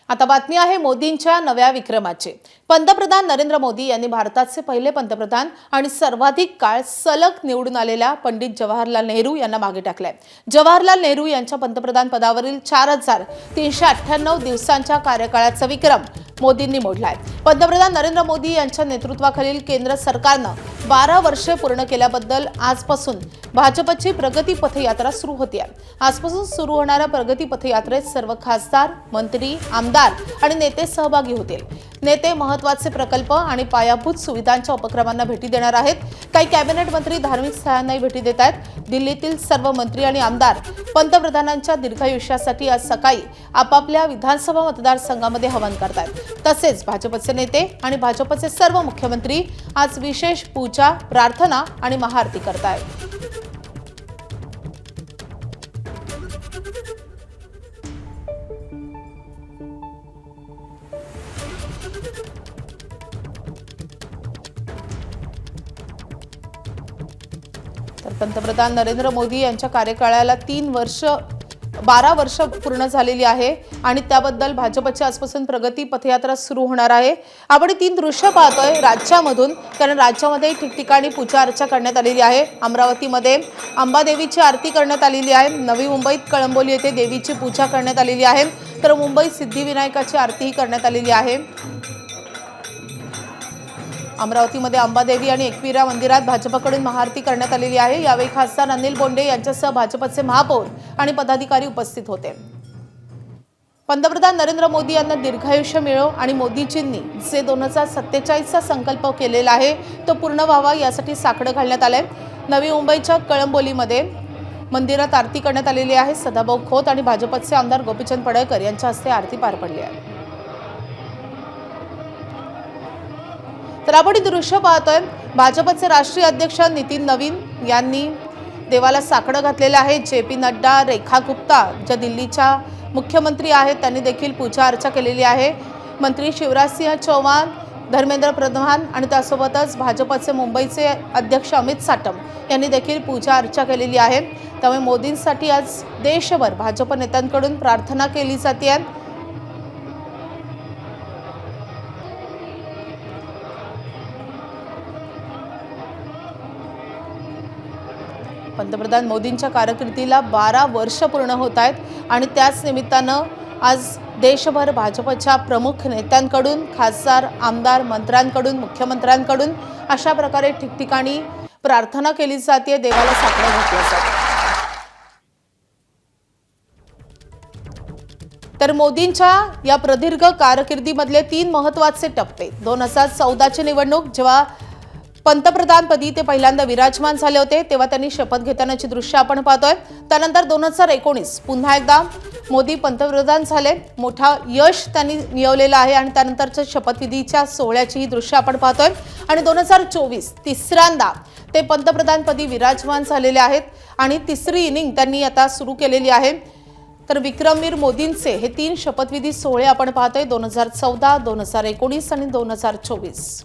आता बातमी आहे मोदींच्या नव्या विक्रमाची। पंतप्रधान नरेंद्र मोदी यांनी भारताचे पहिले पंतप्रधान आणि सर्वाधिक काळ सलग निवडून आलेल्या पंडित जवाहरलाल नेहरू यांना मागे टाकले। जवाहरलाल नेहरू यांच्या पंतप्रधान पदावरील 4398 दिवसांच्या कार्यकाळाचा विक्रम मोदींनी मोडलाय। पंतप्रधान नरेंद्र मोदी यांच्या नेतृत्वाखालील केंद्र सरकारने 12 वर्षे पूर्ण केल्याबद्दल आजपासून भाजपची प्रगती पथयात्रा सुरू होते। आजपासून सुरू होणाऱ्या प्रगती पथयात्रेत सर्व खासदार, मंत्री, आमदार आणि नेते सहभागी होतील। नेते महत्त्वाचे प्रकल्प आणि पायाभूत सुविधांच्या उपक्रमांना भेटी देणार आहेत। काही कॅबिनेट मंत्री धार्मिक स्थळांनाही भेटी देत आहेत। दिल्लीतील सर्व मंत्री आणि आमदार पंतप्रधानांच्या दीर्घायुष्यासाठी आज सकाळी आपापल्या विधानसभा मतदारसंघामध्ये हवन करतात। तसेच भाजपचे नेते आणि भाजपचे सर्व मुख्यमंत्री आज विशेष पूजा, प्रार्थना आणि महाआरती करतात। तर पंतप्रधान नरेंद्र मोदी यांच्या कार्यकाळाला 12 वर्ष पूर्ण झालेली आहे आणि त्याबद्दल भाजपची आजपासून प्रगती पथयात्रा सुरू होणार आहे। आपण 3 दृश्य पाहतोय राज्यामधून, कारण राज्यामध्ये ठिकठिकाणी पूजा अर्चा करण्यात आलेली आहे। अमरावतीमध्ये अंबादेवीची आरती करण्यात आलेली आहे। नवी मुंबईत कळंबोली येथे देवीची पूजा करण्यात आलेली आहे, तर मुंबईत सिद्धिविनायकाची आरतीही करण्यात आलेली आहे। अमरावतीमध्ये अंबादेवी आणि एकविरा मंदिरात भाजपकडून महाआरती करण्यात आलेली आहे। यावेळी खासदार अनिल बोंडे यांच्यासह भाजपचे महापौर आणि पदाधिकारी उपस्थित होते। पंतप्रधान नरेंद्र मोदी यांना दीर्घायुष्य मिळो आणि मोदीजींनी जे 2047चा संकल्प केलेला आहे तो पूर्ण व्हावा यासाठी साकडं घालण्यात आलंय। नवी मुंबईच्या कळंबोलीमध्ये मंदिरात आरती करण्यात आलेली आहे। सदाभाऊ खोत आणि भाजपचे आमदार गोपीचंद पडळकर यांच्या हस्ते आरती पार पडली आहे। तर आपण दृश्य पाहतोय, भाजपचे राष्ट्रीय अध्यक्ष नितीन नवीन यांनी देवाला साकडं घातलेलं आहे। जेपी नड्डा, रेखा गुप्ता ज्या दिल्लीच्या मुख्यमंत्री आहेत त्यांनी देखील पूजा अर्चा केलेली आहे। मंत्री शिवराजसिंह चौहान, धर्मेंद्र प्रधान आणि त्यासोबतच भाजपचे मुंबईचे अध्यक्ष अमित साटम यांनी देखील पूजा अर्चा केलेली आहे। त्यामुळे मोदींसाठी आज देशभर भाजप नेत्यांकडून प्रार्थना केली जाते। पंतप्रधान मोदींच्या कारकिर्दीला 12 वर्ष पूर्ण होत आहेत आणि त्याच निमित्तानं आज देशभर भाजपच्या प्रमुख नेत्यांकडून, खासदार, आमदार, मंत्र्यांकडून, मुख्यमंत्र्यांकडून अशा प्रकारे ठिकठिकाणी प्रार्थना केली जाते, देवाला साकडं घातलं जातं। तर मोदींच्या या प्रदीर्घ कारकिर्दीमधले 3 महत्त्वाचे टप्पे। 2014ची निवडणूक, जेव्हा पंतप्रधानपदी ते पहिल्यांदा विराजमान झाले होते तेव्हा त्यांनी शपथ घेतानाची दृश्य आपण पाहतोय। त्यानंतर 2019 पुन्हा एकदा मोदी पंतप्रधान झाले, मोठा यश त्यांनी मिळवलेलं आहे आणि त्यानंतरच्या शपथविधीच्या सोहळ्याची ही दृश्य आपण पाहतोय। आणि 2024 तिसऱ्यांदा ते पंतप्रधानपदी विराजमान झालेले आहेत आणि तिसरी इनिंग त्यांनी आता सुरू केलेली आहे। तर विक्रमवीर मोदींचे हे 3 शपथविधी सोहळे आपण पाहतोय, 2014, 2019 आणि 2024।